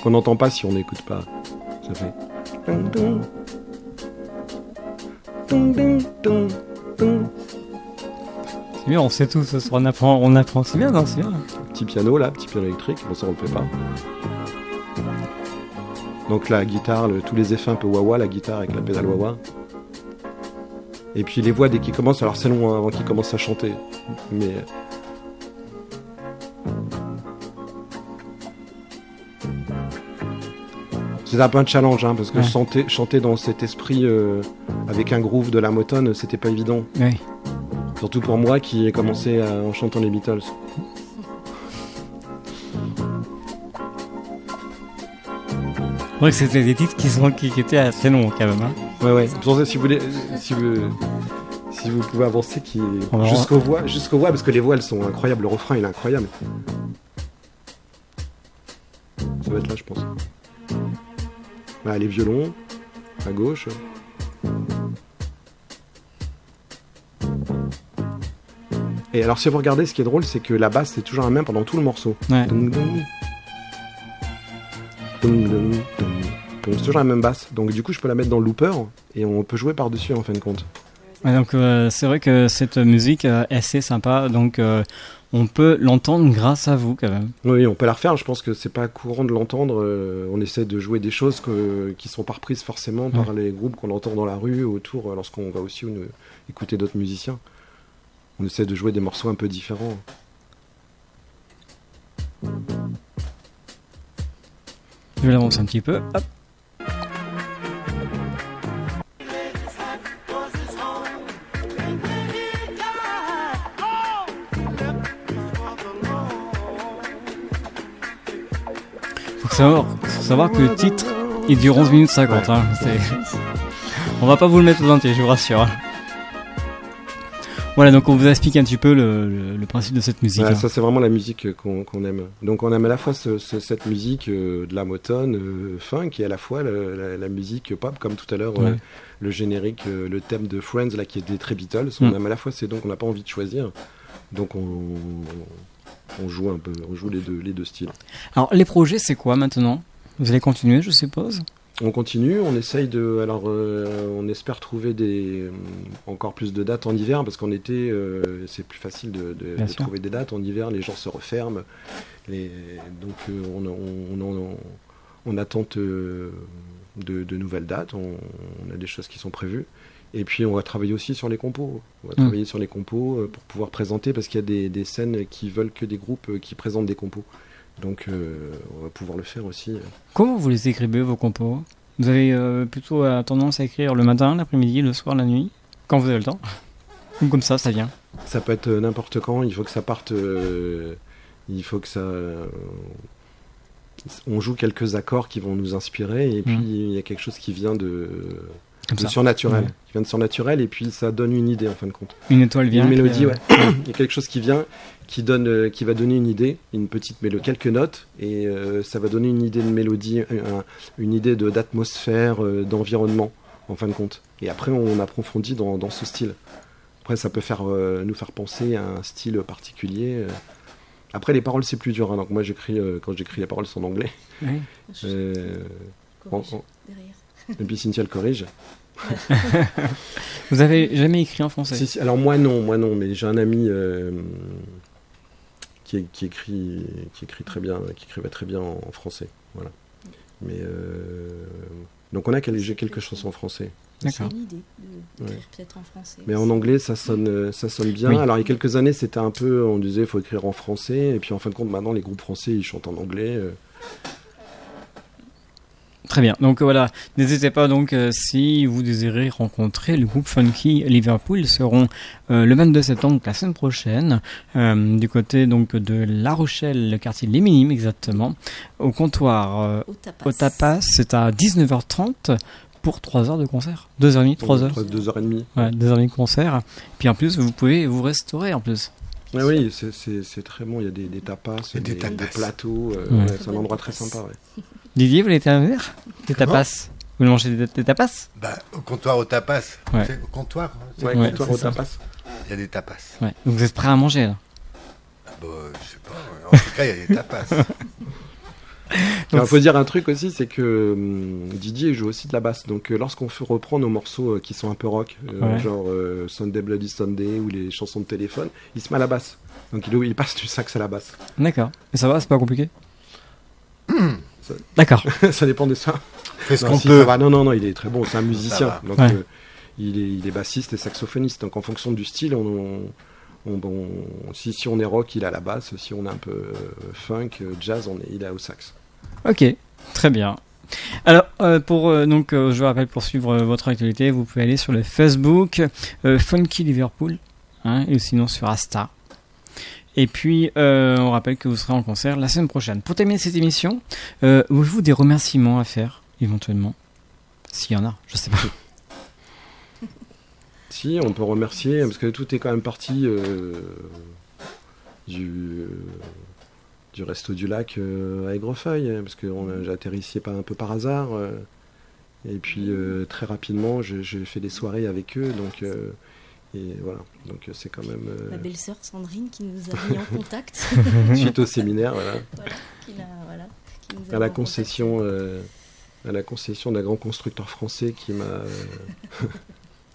[SPEAKER 5] qu'on n'entend pas si on n'écoute pas. Ça fait.
[SPEAKER 3] C'est bien, on sait tout ce soir, on apprend. C'est bien, non, c'est bien.
[SPEAKER 5] Petit piano là, petit piano électrique. Bon, ça on le fait pas. Donc la guitare, tous les effets un peu wah-wah, la guitare avec la pédale wah-wah. Et puis les voix dès qu'ils commencent, alors c'est long avant qu'ils commencent à chanter, mais c'est un peu un challenge, parce que chanter dans cet esprit avec un groove de la Motown, c'était pas évident.
[SPEAKER 3] Oui.
[SPEAKER 5] Surtout pour moi qui ai commencé en chantant les Beatles.
[SPEAKER 3] C'est vrai que c'était des titres qui étaient assez longs quand même. Hein.
[SPEAKER 5] Ouais. Pour ça, si vous pouvez avancer jusqu'aux voix, parce que les voix elles sont incroyables, le refrain il est incroyable. Ça va être là, je pense. Là, les violons, à gauche. Et alors, si vous regardez, ce qui est drôle, c'est que la basse c'est toujours la même pendant tout le morceau.
[SPEAKER 3] Ouais.
[SPEAKER 5] C'est toujours la même basse. Donc, du coup, je peux la mettre dans le looper et on peut jouer par-dessus en fin de compte.
[SPEAKER 3] Ouais, donc, c'est vrai que cette musique est assez sympa. Donc, on peut l'entendre grâce à vous quand même.
[SPEAKER 5] Oui, on peut la refaire. Je pense que c'est pas courant de l'entendre. On essaie de jouer des choses qui sont pas reprises forcément par les groupes qu'on entend dans la rue autour lorsqu'on va aussi écouter d'autres musiciens. On essaie de jouer des morceaux un peu différents.
[SPEAKER 3] Je vais l'avancer un petit peu. Hop. Faut savoir que le titre il dure 11 minutes 50. Hein. On va pas vous le mettre tout entier, je vous rassure. Voilà, donc on vous explique un petit peu le principe de cette musique.
[SPEAKER 5] Ouais, ça c'est vraiment la musique qu'on aime. Donc on aime à la fois cette musique de la Motown, funk, et à la fois la musique pop, comme tout à l'heure, le générique, le thème de Friends là qui était très Beatles. On aime à la fois ces deux, donc on n'a pas envie de choisir. Donc on joue un peu, les deux styles.
[SPEAKER 3] Alors les projets c'est quoi maintenant ? Vous allez continuer, je suppose ?
[SPEAKER 5] On continue, on essaye on espère trouver encore plus de dates en hiver, parce qu'en été, c'est plus facile de trouver des dates. En hiver, les gens se referment. Donc, on attend de nouvelles dates. On a des choses qui sont prévues. Et puis, on va travailler aussi sur les compos. On va travailler sur les compos pour pouvoir présenter, parce qu'il y a des scènes qui veulent que des groupes qui présentent des compos. Donc, on va pouvoir le faire aussi.
[SPEAKER 3] Comment vous les écrivez, vos compos ? Vous avez plutôt tendance à écrire le matin, l'après-midi, le soir, la nuit ? Quand vous avez le temps ? Ou comme ça vient ?
[SPEAKER 5] Ça peut être n'importe quand. Il faut que ça parte... il faut que ça... on joue quelques accords qui vont nous inspirer, et puis il y a quelque chose qui vient de surnaturel. Qui vient de surnaturel, et puis ça donne une idée en fin de compte.
[SPEAKER 3] Une étoile vient.
[SPEAKER 5] Une mélodie, ouais. Il y a quelque chose qui vient, qui va donner une idée, une petite mélodie, quelques notes, et ça va donner une idée de mélodie, une idée d'atmosphère, d'environnement en fin de compte. Et après on approfondit dans ce style. Après ça peut nous faire penser à un style particulier. Après les paroles c'est plus dur, hein. Donc moi quand j'écris les paroles c'est en anglais.
[SPEAKER 3] Oui.
[SPEAKER 4] Derrière.
[SPEAKER 5] Et puis Cynthia le corrige.
[SPEAKER 3] Vous avez jamais écrit en français ?
[SPEAKER 5] Si. Alors moi non, mais j'ai un ami qui écrit très bien, qui écrivait très bien en français, voilà. Mais donc j'ai quelques chansons en français.
[SPEAKER 4] C'est une idée d'écrire peut-être en français.
[SPEAKER 5] Mais en anglais, ça sonne bien.
[SPEAKER 3] Oui.
[SPEAKER 5] Alors il y a quelques années, c'était un peu, on disait, il faut écrire en français. Et puis en fin de compte, maintenant, les groupes français, ils chantent en anglais.
[SPEAKER 3] Très bien, donc voilà, n'hésitez pas donc si vous désirez rencontrer le groupe Funky Liverpool, ils seront le 22 septembre, donc la semaine prochaine, du côté donc de La Rochelle, le quartier Les Minimes exactement, au comptoir au Tapas, c'est à 19h30 pour 3 heures de concert, 2h30, 3 heures.
[SPEAKER 5] 2h30.
[SPEAKER 3] Ouais, 2h30 de concert, puis en plus vous pouvez vous restaurer en plus.
[SPEAKER 5] Ah oui, c'est très bon, il y a des tapas, des plateaux, c'est un endroit très sympa. Ouais.
[SPEAKER 3] Didier, vous voulez un verre? Des tapas. Vous voulez manger des tapas?
[SPEAKER 7] Au comptoir au tapas.
[SPEAKER 3] Ouais.
[SPEAKER 7] Au comptoir.
[SPEAKER 5] Ouais, comptoir au tapas.
[SPEAKER 7] Il y a des tapas.
[SPEAKER 3] Ouais. Donc vous êtes prêts à manger là?
[SPEAKER 7] Je sais pas. En tout cas, il y a des tapas.
[SPEAKER 5] Il faut dire un truc aussi, c'est que Didier joue aussi de la basse. Donc lorsqu'on reprend nos morceaux qui sont un peu rock, genre Sunday Bloody Sunday ou les chansons de téléphone, il se met à la basse. Donc il passe du sax à la basse.
[SPEAKER 3] D'accord. Et ça va, c'est pas compliqué? D'accord.
[SPEAKER 5] Ça dépend de ça.
[SPEAKER 7] Fais ce qu'on peut.
[SPEAKER 5] Non, il est très bon, c'est un musicien. Donc il est bassiste et saxophoniste. Donc en fonction du style, si on est rock, il est à la basse. Si on est un peu funk, jazz, il est au sax.
[SPEAKER 3] Ok, très bien. Alors, je vous rappelle, pour suivre votre actualité, vous pouvez aller sur le Facebook Funky Liverpool, et sinon sur Insta. Et puis, on rappelle que vous serez en concert la semaine prochaine. Pour terminer cette émission, avez-vous des remerciements à faire, éventuellement? S'il y en a, je sais pas.
[SPEAKER 5] Si, on peut remercier, parce que tout est quand même parti du Resto du Lac à Aigrefeuille, parce que j'ai atterri ici un peu par hasard. Et puis, très rapidement, j'ai fait des soirées avec eux, donc... Et voilà, donc c'est quand même...
[SPEAKER 4] Ma belle-sœur Sandrine qui nous a mis en contact.
[SPEAKER 5] Suite au séminaire, voilà.
[SPEAKER 4] Qui nous a
[SPEAKER 5] à la concession d'un grand constructeur français qui m'a...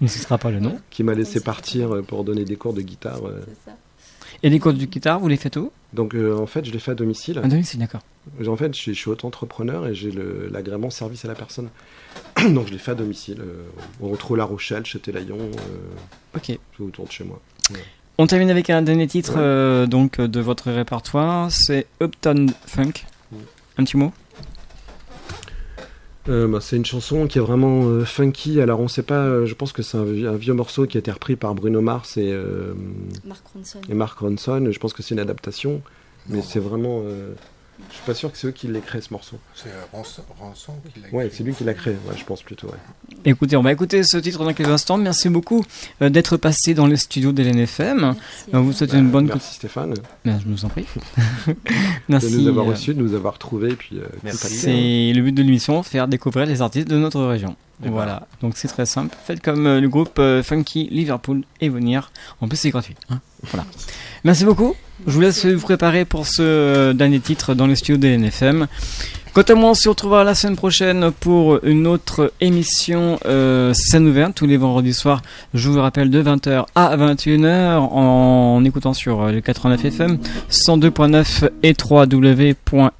[SPEAKER 3] On ne citera pas le nom.
[SPEAKER 5] Qui m'a laissé partir pour donner des cours de guitare.
[SPEAKER 4] C'est ça.
[SPEAKER 3] Et les cours de guitare, vous les faites où?
[SPEAKER 5] Donc en fait, je les fais à domicile.
[SPEAKER 3] À domicile, d'accord.
[SPEAKER 5] En fait, je suis auto-entrepreneur et j'ai l'agrément service à la personne. Donc je les fais à domicile. On retrouve La Rochelle, Châtelaillon, tout autour de chez moi. Ouais.
[SPEAKER 3] On termine avec un dernier titre donc de votre répertoire, c'est Uptown Funk. Un petit mot?
[SPEAKER 5] C'est une chanson qui est vraiment funky. Alors on sait pas, je pense que c'est un vieux morceau qui a été repris par Bruno Mars et Mark Ronson. Je pense que c'est une adaptation, mais c'est vraiment... je suis pas sûr que c'est eux qui l'aient créé ce morceau.
[SPEAKER 7] C'est Ranson qui l'a créé.
[SPEAKER 5] Ouais, c'est lui qui l'a créé, je pense plutôt. Ouais.
[SPEAKER 3] Écoutez, on va écouter ce titre dans quelques instants. Merci beaucoup d'être passé dans le studio de l'NFM. On vous souhaite une bonne...
[SPEAKER 5] Merci Stéphane.
[SPEAKER 3] Je vous en prie. Merci.
[SPEAKER 5] De nous avoir reçus, de nous avoir retrouvés. Puis,
[SPEAKER 3] c'est le but de l'émission, faire découvrir les artistes de notre région. Voilà, donc c'est très simple. Faites comme le groupe Funky Liverpool et venir. En plus, c'est gratuit. Voilà. Merci beaucoup. Je vous laisse vous préparer pour ce dernier titre dans les studios de NFM. Quant à moi, on se retrouvera la semaine prochaine pour une autre émission scène ouverte tous les vendredis soirs. Je vous rappelle de 20h à 21h en écoutant sur le 89 FM, 102.9 et www.lnfm.com.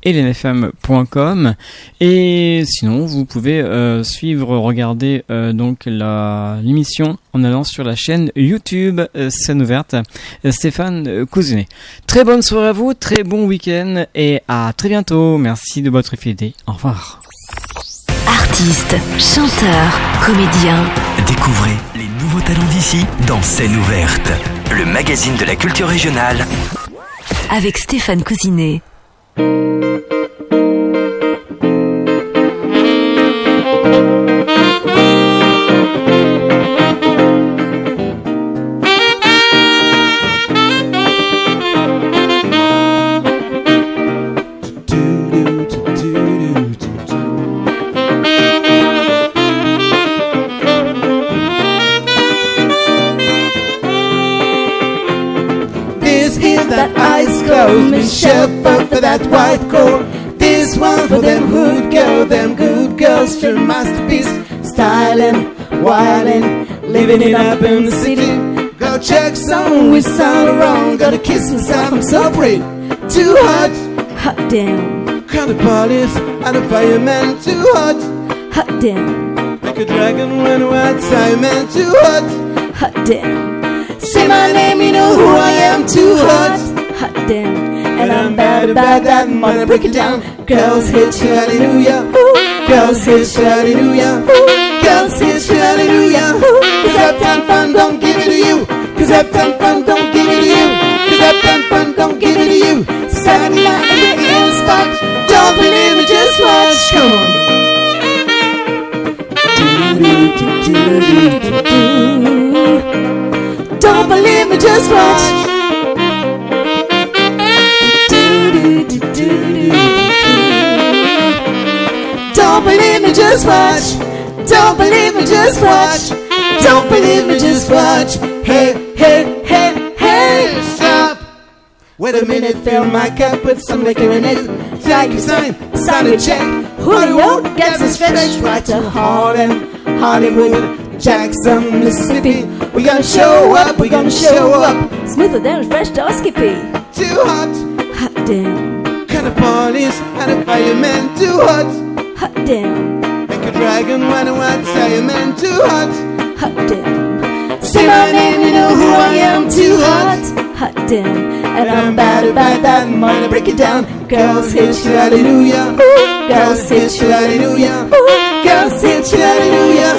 [SPEAKER 3] Et sinon, vous pouvez regarder donc l'émission en allant sur la chaîne YouTube scène ouverte Stéphane Cousinet. Très bonne soirée à vous, très bon week-end et à très bientôt. Merci de votre fidélité. Au revoir.
[SPEAKER 1] Artistes, chanteurs, comédiens.
[SPEAKER 2] Découvrez les nouveaux talents d'ici dans Scène ouverte, le magazine de la culture régionale.
[SPEAKER 1] Avec Stéphane Cousinet.
[SPEAKER 6] That eyes closed, Michelle fought for that white coat. This one for them good girls, true masterpiece, styling, wilding, living it up in the city. Go check some, we sound wrong, gotta kiss myself, I'm so pretty. Too hot,
[SPEAKER 4] hot damn.
[SPEAKER 6] Call the police and the fireman, too hot,
[SPEAKER 4] hot damn.
[SPEAKER 6] I a dragon when I say man too hot.
[SPEAKER 9] Hot damn.
[SPEAKER 6] Say my name, you know who I am, too hot.
[SPEAKER 9] Hot damn. And I'm bad about that money, break it down. Girls hit you, hallelujah.
[SPEAKER 6] Girls hit you, hallelujah. Girls hit you, hallelujah. Cause Uptown Fun don't give it to you. Cause Uptown Fun don't give it to you. Cause Uptown Fun don't give it to you. Saturday night in the end spot. Don't believe me, just watch. Come on. Don't believe me, just watch. Don't believe me, just watch. Don't believe me, just watch. Don't believe me, just watch. Hey, hey, hey, hey, stop. Wait a minute, fill my cup with some liquor in it. Take a sign a check. Julio gets his fish right to Harlem, Hollywood, Jackson, Mississippi. We gonna show up, we gonna show up.
[SPEAKER 9] Smoother than a fresh door skippy.
[SPEAKER 6] Too hot.
[SPEAKER 9] Hot damn.
[SPEAKER 6] Kind of police and a fireman. Too hot.
[SPEAKER 9] Hot damn.
[SPEAKER 6] Like a dragon when a white fireman. Too hot.
[SPEAKER 9] Hot damn.
[SPEAKER 6] Say my name, you know who I am. Too hot.
[SPEAKER 9] Hot damn.
[SPEAKER 6] And I'm bad about that money, break it down. Girls hit you, hallelujah. Girls hit you, hallelujah. Girls hit you, hallelujah.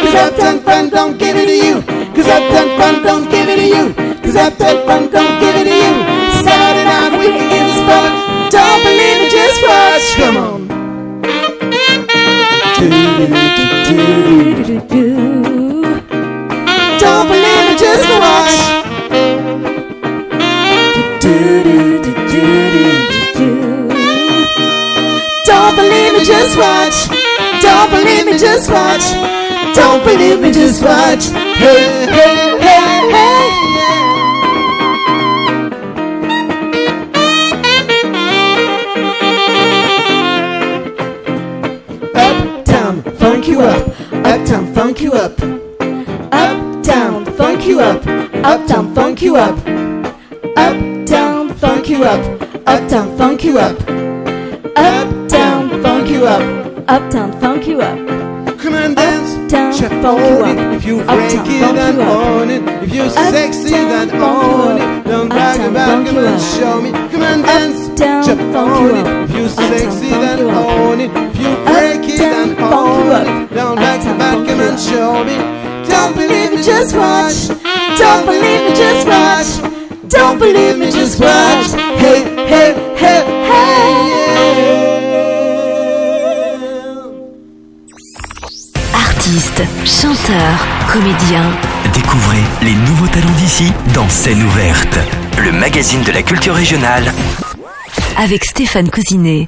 [SPEAKER 6] Cause Uptown Fun don't give it to you. Cause Uptown Fun don't give it to you. Cause Uptown Fun don't give it to you. Saturday night we in the spot. Don't believe me, just watch. Come on. Don't believe me, just watch. Don't believe me, just watch. Don't believe me, just watch. Don't believe me, just watch. Hey, hey, hey, hey. Uptown, funk you up. Uptown, funk you up. Uptown, funk you up. Uptown, funk you up. Uptown, funk you up. Uptown, funk you up. Uptown, funk you up.
[SPEAKER 9] Uptown funk you up.
[SPEAKER 6] Come and dance,
[SPEAKER 9] Uptown
[SPEAKER 6] funk you up. If you break it and own it, if you're sexy then own it. Don't brag about, come and show me. Come and dance, own it. If you're sexy then own it. If you break it and own it, don't brag about, come and show me. Don't believe me, just watch. Don't believe me, just watch. Don't believe me, just watch. Hey, hey, hey, hey.
[SPEAKER 1] Artistes, chanteurs, comédiens.
[SPEAKER 2] Découvrez les nouveaux talents d'ici dans Scène ouverte, le magazine de la culture régionale.
[SPEAKER 1] Avec Stéphane Cousinet.